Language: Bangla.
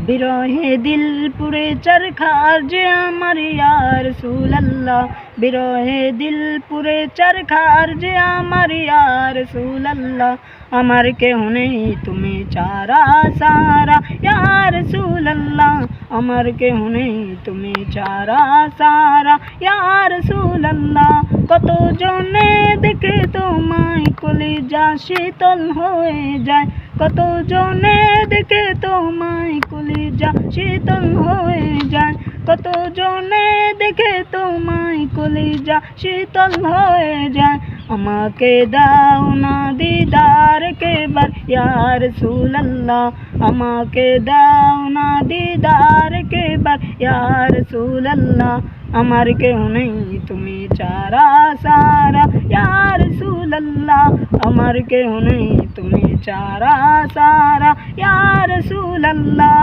বিরহে দিল পুরে চরখার যে আমার ইয়া রাসূলুল্লাহ, বিরহে দিল পুরে চরখার যে আমার ইয়া রাসূলুল্লাহ। আমার কেহ নেই তুমি ছাড়া সারা ইয়া রাসূলুল্লাহ, আমার কেহ নেই তুমি ছাড়া সারা ইয়া রাসূলুল্লাহ। কত জনে দেখে তোমায় কলিজা শীতল হয়ে যায়, কত জনে দেখে তোমায় কলিজা শীতল হয়ে যায়, কত জনে দেখে তোমায় কলিজা শীতল হয়ে যায়। আমাকে দাও না দিদার কেবার ইয়া রাসূলুল্লাহ, আমাকে দাও না দিদার কেবার ইয়া রাসূলুল্লাহ। আমার কেহ নেই তুমি ছাড়া সারা ইয়া রাসূলুল্লাহ, আমার কেহ নেই তুমি ছাড়া সারা ইয়া রাসূলুল্লাহ।